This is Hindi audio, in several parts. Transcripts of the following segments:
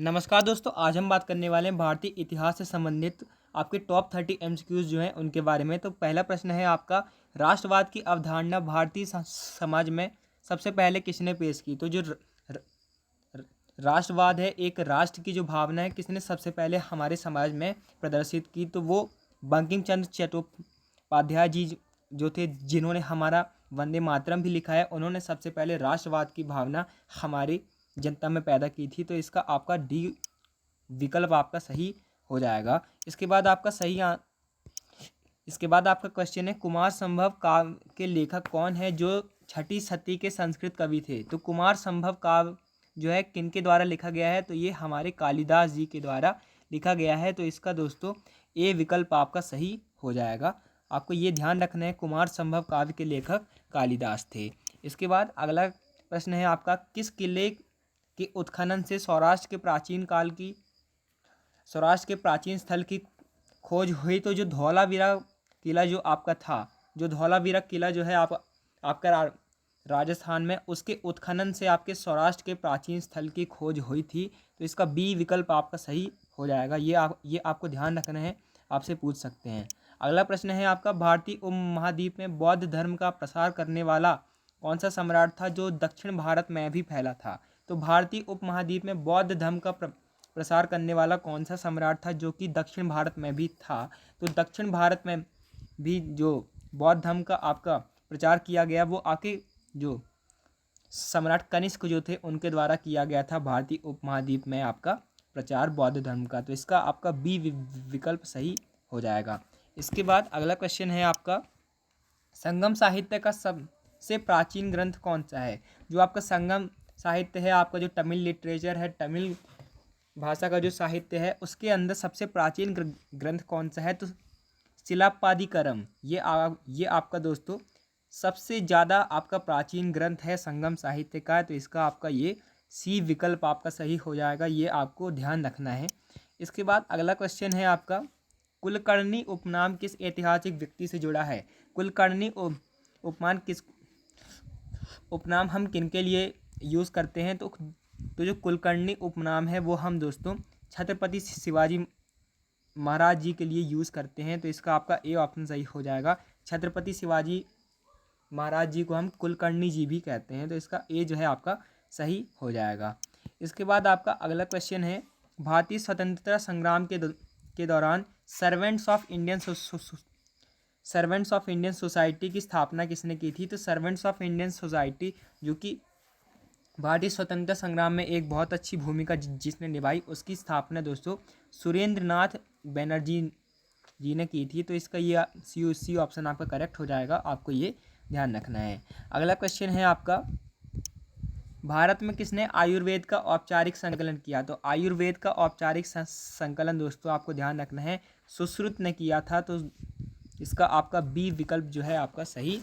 नमस्कार दोस्तों, आज हम बात करने वाले हैं भारतीय इतिहास से संबंधित आपके टॉप 30 एमसीक्यूज जो हैं उनके बारे में। तो पहला प्रश्न है आपका, राष्ट्रवाद की अवधारणा भारतीय समाज में सबसे पहले किसने पेश की? तो जो र, र, राष्ट्रवाद है, एक राष्ट्र की जो भावना है, किसने सबसे पहले हमारे समाज में प्रदर्शित की? तो वो बंकिम चंद्र चट्टोपाध्याय जी जो थे, जिन्होंने हमारा वंदे मातरम भी लिखा है। उन्होंने सबसे पहले राष्ट्रवाद की भावना हमारी जनता में पैदा की थी। तो इसका आपका डी विकल्प आपका सही हो जाएगा। इसके बाद आपका क्वेश्चन है, कुमार संभव काव्य के लेखक कौन है जो छठी सदी के संस्कृत कवि थे? तो कुमार संभव काव्य जो है किनके द्वारा लिखा गया है? तो ये हमारे कालिदास जी के द्वारा लिखा गया है। तो इसका दोस्तों ए विकल्प आपका सही हो जाएगा। आपको ये ध्यान रखना है, कुमार संभव काव्य के लेखक कालिदास थे। इसके बाद अगला प्रश्न है आपका, किस किले के उत्खनन से सौराष्ट्र के प्राचीन स्थल की खोज हुई? तो जो धौलावीरा किला जो आपका था, जो धौलावीरा किला जो है आपका राजस्थान में, उसके उत्खनन से आपके सौराष्ट्र के प्राचीन स्थल की खोज हुई थी। तो इसका बी विकल्प आपका सही हो जाएगा। ये आपको ध्यान रखना है, आपसे पूछ सकते हैं। अगला प्रश्न है आपका, भारतीय उपमहाद्वीप में बौद्ध धर्म का प्रसार करने वाला कौन सा सम्राट था जो दक्षिण भारत में भी फैला था? तो भारतीय उपमहाद्वीप में बौद्ध धर्म का प्रसार करने वाला कौन सा सम्राट था जो कि दक्षिण भारत में भी था? तो दक्षिण भारत में भी जो बौद्ध धर्म का आपका प्रचार किया गया, वो आके जो सम्राट कनिष्क जो थे उनके द्वारा किया गया था भारतीय उपमहाद्वीप में आपका प्रचार बौद्ध धर्म का। तो इसका आपका बी विकल्प सही हो जाएगा। इसके बाद अगला क्वेश्चन है आपका, संगम साहित्य का सबसे प्राचीन ग्रंथ कौन सा है? जो आपका संगम साहित्य है, आपका जो तमिल लिटरेचर है, तमिल भाषा का जो साहित्य है, उसके अंदर सबसे प्राचीन ग्रंथ कौन सा है? तो सिलप्पादिकारम, ये आपका दोस्तों सबसे ज़्यादा आपका प्राचीन ग्रंथ है संगम साहित्य का। तो इसका आपका ये सी विकल्प आपका सही हो जाएगा। ये आपको ध्यान रखना है। इसके बाद अगला क्वेश्चन है आपका, कुलकर्णी उपनाम किस ऐतिहासिक व्यक्ति से जुड़ा है? कुलकर्णी उपनाम हम किन के लिए यूज़ करते हैं? तो जो कुलकर्णी उपनाम है वो हम दोस्तों छत्रपति शिवाजी महाराज जी के लिए यूज़ करते हैं। तो इसका आपका ए ऑप्शन सही हो जाएगा। छत्रपति शिवाजी महाराज जी को हम कुलकर्णी जी भी कहते हैं। तो इसका ए जो है आपका सही हो जाएगा। इसके बाद आपका अगला क्वेश्चन है, भारतीय स्वतंत्रता संग्राम के दौरान सर्वेंट्स ऑफ इंडियन सोसाइटी की स्थापना किसने की थी? तो सर्वेंट्स ऑफ इंडियन सोसाइटी जो कि भारतीय स्वतंत्रता संग्राम में एक बहुत अच्छी भूमिका जिसने निभाई, उसकी स्थापना दोस्तों सुरेंद्र नाथ बनर्जी जी ने की थी। तो इसका ये सी ऑप्शन आपका करेक्ट हो जाएगा। आपको ये ध्यान रखना है। अगला क्वेश्चन है आपका, भारत में किसने आयुर्वेद का औपचारिक संकलन किया? तो आयुर्वेद का औपचारिक संकलन दोस्तों आपको ध्यान रखना है, सुश्रुत ने किया था। तो इसका आपका बी विकल्प जो है आपका सही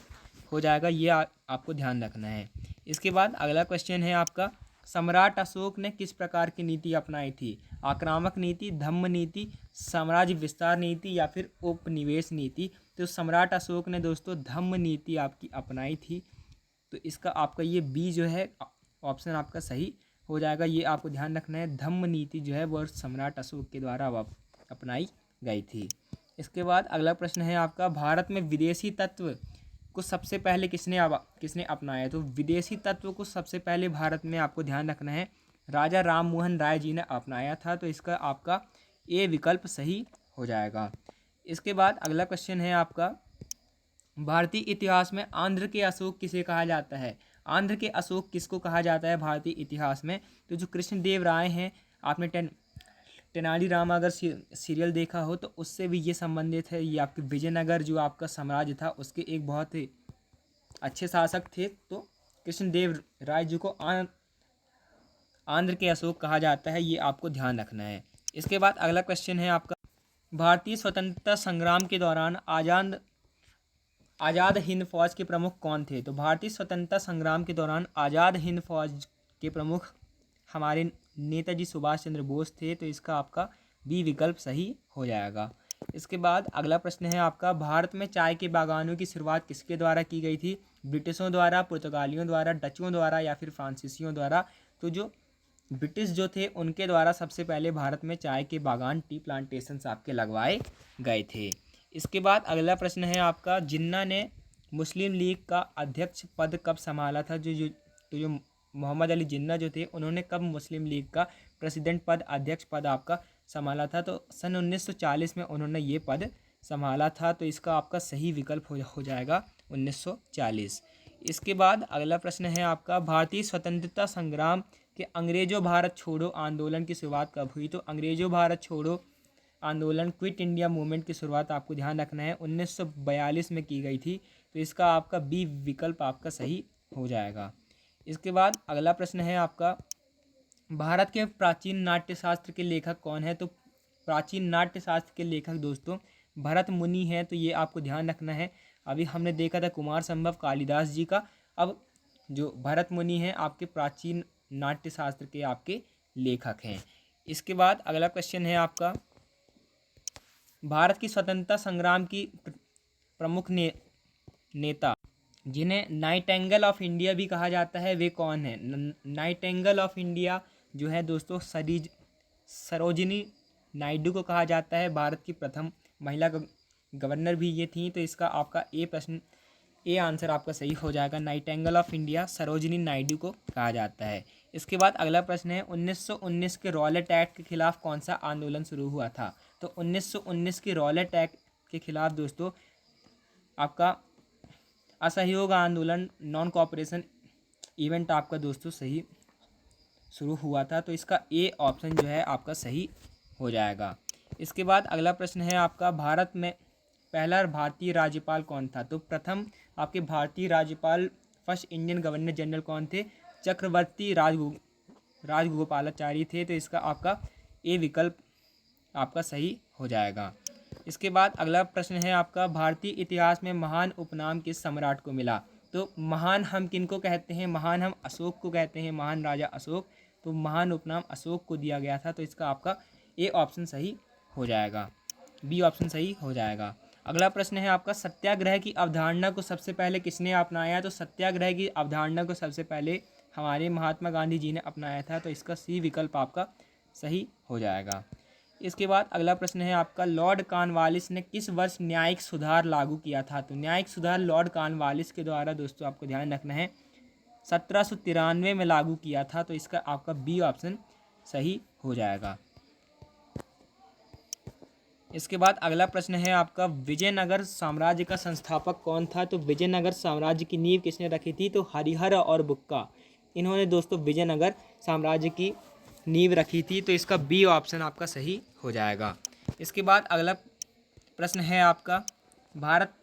हो जाएगा। ये आपको ध्यान रखना है। इसके बाद अगला क्वेश्चन है आपका, सम्राट अशोक ने किस प्रकार की नीति अपनाई थी? आक्रामक नीति, धम्म नीति, साम्राज्य विस्तार नीति या फिर उपनिवेश नीति? तो सम्राट अशोक ने दोस्तों धम्म नीति आपकी अपनाई थी। तो इसका आपका ये बी जो है ऑप्शन आपका सही हो जाएगा। ये आपको ध्यान रखना है, धम्म नीति जो है वह सम्राट अशोक के द्वारा अपनाई गई थी। इसके बाद अगला प्रश्न है आपका, भारत में विदेशी तत्व को सबसे पहले किसने अपनाया? तो विदेशी तत्व को सबसे पहले भारत में आपको ध्यान रखना है राजा राम मोहन राय जी ने अपनाया था। तो इसका आपका ए विकल्प सही हो जाएगा। इसके बाद अगला क्वेश्चन है आपका, भारतीय इतिहास में आंध्र के अशोक किसे कहा जाता है? आंध्र के अशोक किसको कहा जाता है भारतीय इतिहास में? तो जो कृष्णदेव राय हैं, आपने तेनाली रामा अगर सीरियल देखा हो तो उससे भी ये संबंधित है। ये आपके विजयनगर जो आपका साम्राज्य था उसके एक बहुत ही अच्छे शासक थे। तो कृष्णदेव राय जी को आंध्र के अशोक कहा जाता है। ये आपको ध्यान रखना है। इसके बाद अगला क्वेश्चन है आपका, भारतीय स्वतंत्रता संग्राम के दौरान आज़ाद हिंद फौज के प्रमुख कौन थे? तो भारतीय स्वतंत्रता संग्राम के दौरान आज़ाद हिंद फौज के प्रमुख हमारे नेताजी सुभाष चंद्र बोस थे। तो इसका आपका बी विकल्प सही हो जाएगा। इसके बाद अगला प्रश्न है आपका, भारत में चाय के बागानों की शुरुआत किसके द्वारा की गई थी? ब्रिटिशों द्वारा, पुर्तगालियों द्वारा, डचों द्वारा या फिर फ्रांसीसियों द्वारा? तो जो ब्रिटिश जो थे उनके द्वारा सबसे पहले भारत में चाय के बागान, टी प्लांटेशंस आपके लगवाए गए थे। इसके बाद अगला प्रश्न है आपका, जिन्ना ने मुस्लिम लीग का अध्यक्ष पद कब संभाला था? जो मोहम्मद अली जिन्ना जो थे उन्होंने कब मुस्लिम लीग का प्रेसिडेंट पद, अध्यक्ष पद आपका संभाला था? तो सन 1940 में उन्होंने ये पद संभाला था। तो इसका आपका सही विकल्प हो जाएगा 1940। इसके बाद अगला प्रश्न है आपका, भारतीय स्वतंत्रता संग्राम के अंग्रेजों भारत छोड़ो आंदोलन की शुरुआत कब हुई? तो अंग्रेजों भारत छोड़ो आंदोलन, क्विट इंडिया मूवमेंट की शुरुआत आपको ध्यान रखना है 1942 में की गई थी। तो इसका आपका बी विकल्प आपका सही हो जाएगा। इसके बाद अगला प्रश्न है आपका, भारत के प्राचीन नाट्यशास्त्र के लेखक कौन है? तो प्राचीन नाट्यशास्त्र के लेखक दोस्तों भरत मुनि हैं। तो ये आपको ध्यान रखना है। अभी हमने देखा था कुमार संभव कालिदास जी का, अब जो भरत मुनि हैं आपके प्राचीन नाट्यशास्त्र के आपके लेखक हैं। इसके बाद अगला क्वेश्चन है आपका, भारत की स्वतंत्रता संग्राम की प्रमुख नेता जिन्हें नाइटेंगल ऑफ इंडिया भी कहा जाता है वे कौन है? नाइटेंगल ऑफ इंडिया जो है दोस्तों सरोजिनी नायडू को कहा जाता है। भारत की प्रथम महिला गवर्नर भी ये थी। तो इसका आपका ए आंसर आपका सही हो जाएगा। Nightingale of India Sarojini Naidu को कहा जाता है। इसके बाद अगला प्रश्न है, 1919 के रॉलेट एक्ट के खिलाफ कौन सा आंदोलन शुरू हुआ था? तो 1919 के रॉलेट एक्ट के खिलाफ दोस्तों आपका असहयोग आंदोलन, नॉन कोऑपरेशन इवेंट आपका दोस्तों सही शुरू हुआ था। तो इसका ए ऑप्शन जो है आपका सही हो जाएगा। इसके बाद अगला प्रश्न है आपका, भारत में पहला भारतीय राज्यपाल कौन था? तो प्रथम आपके भारतीय राज्यपाल, फर्स्ट इंडियन गवर्नर जनरल कौन थे? चक्रवर्ती राजगोपालाचारी थे। तो इसका आपका ए विकल्प आपका सही हो जाएगा। इसके बाद अगला प्रश्न है आपका, भारतीय इतिहास में महान उपनाम किस सम्राट को मिला? तो महान हम किनको कहते हैं? महान हम अशोक को कहते हैं, महान राजा अशोक। तो महान उपनाम अशोक को दिया गया था। तो इसका आपका ए ऑप्शन सही हो जाएगा, बी ऑप्शन सही हो जाएगा। अगला प्रश्न है आपका, सत्याग्रह की अवधारणा को सबसे पहले किसने अपनाया? तो सत्याग्रह की अवधारणा को सबसे पहले हमारे महात्मा गांधी जी ने अपनाया था। तो इसका सी विकल्प आपका सही हो जाएगा। इसके बाद अगला प्रश्न है आपका, लॉर्ड कॉर्नवालिस ने किस वर्ष न्यायिक सुधार लागू किया था? तो न्यायिक सुधार लॉर्ड कॉर्नवालिस के द्वारा दोस्तों आपको ध्यान रखना है 1793 में लागू किया था। तो इसका आपका बी ऑप्शन सही हो जाएगा। इसके बाद अगला प्रश्न है आपका, विजयनगर साम्राज्य का संस्थापक कौन था? तो विजयनगर साम्राज्य की नींव किसने रखी थी? तो हरिहर और बुक्का, इन्होंने दोस्तों विजयनगर साम्राज्य की नींव रखी थी। तो इसका बी ऑप्शन आपका सही हो जाएगा। इसके बाद अगला प्रश्न है आपका, भारत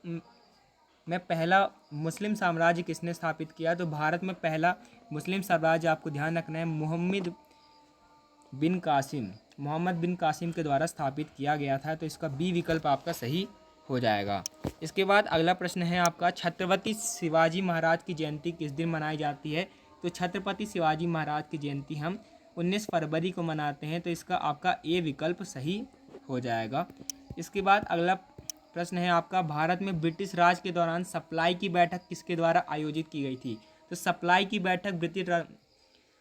में पहला मुस्लिम साम्राज्य किसने स्थापित किया? तो भारत में पहला मुस्लिम साम्राज्य आपको ध्यान रखना है मोहम्मद बिन कासिम के द्वारा स्थापित किया गया था। तो इसका बी विकल्प आपका सही हो जाएगा। इसके बाद अगला प्रश्न है आपका, छत्रपति शिवाजी महाराज की जयंती किस दिन मनाई जाती है? तो छत्रपति शिवाजी महाराज की जयंती हम 19 फरवरी को मनाते हैं। तो इसका आपका ए विकल्प सही हो जाएगा। इसके बाद अगला प्रश्न है आपका, भारत में ब्रिटिश राज के दौरान सप्लाई की बैठक किसके द्वारा आयोजित की गई थी? तो सप्लाई की बैठक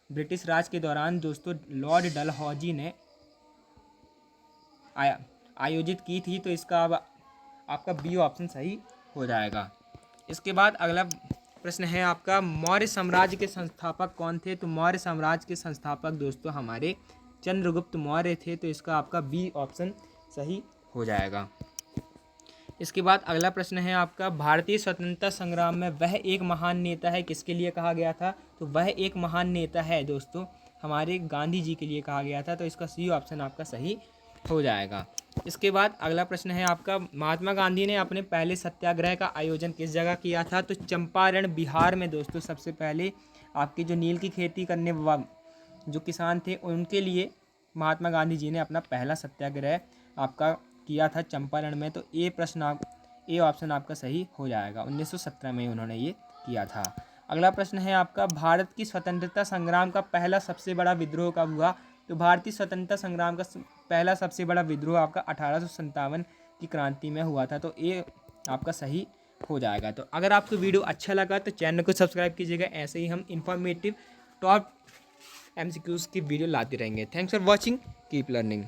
ब्रिटिश राज के दौरान दोस्तों लॉर्ड डलहौजी ने आयोजित की थी। तो इसका अब आपका बी ऑप्शन सही हो जाएगा। इसके बाद अगला प्रश्न है आपका, मौर्य साम्राज्य के संस्थापक कौन थे? तो मौर्य साम्राज्य के संस्थापक दोस्तों हमारे चंद्रगुप्त मौर्य थे। तो इसका आपका बी ऑप्शन सही हो जाएगा। इसके बाद अगला प्रश्न है आपका, भारतीय स्वतंत्रता संग्राम में वह एक महान नेता है किसके लिए कहा गया था? तो वह एक महान नेता है दोस्तों हमारे गांधी जी के लिए कहा गया था। तो इसका सी ऑप्शन आपका सही हो जाएगा। इसके बाद अगला प्रश्न है आपका, महात्मा गांधी ने अपने पहले सत्याग्रह का आयोजन किस जगह किया था? तो चंपारण बिहार में दोस्तों सबसे पहले आपके जो नील की खेती करने जो किसान थे उनके लिए महात्मा गांधी जी ने अपना पहला सत्याग्रह आपका किया था चंपारण में। तो ए ऑप्शन आपका सही हो जाएगा। 1917 में उन्होंने ये किया था। अगला प्रश्न है आपका, भारत की स्वतंत्रता संग्राम का पहला सबसे बड़ा विद्रोह कब हुआ? तो भारतीय स्वतंत्रता संग्राम का पहला सबसे बड़ा विद्रोह आपका 1857 की क्रांति में हुआ था। तो ये आपका सही हो जाएगा। तो अगर आपको वीडियो अच्छा लगा तो चैनल को सब्सक्राइब कीजिएगा। ऐसे ही हम इंफॉर्मेटिव टॉप MCQs की वीडियो लाते रहेंगे। Thanks for watching, keep learning.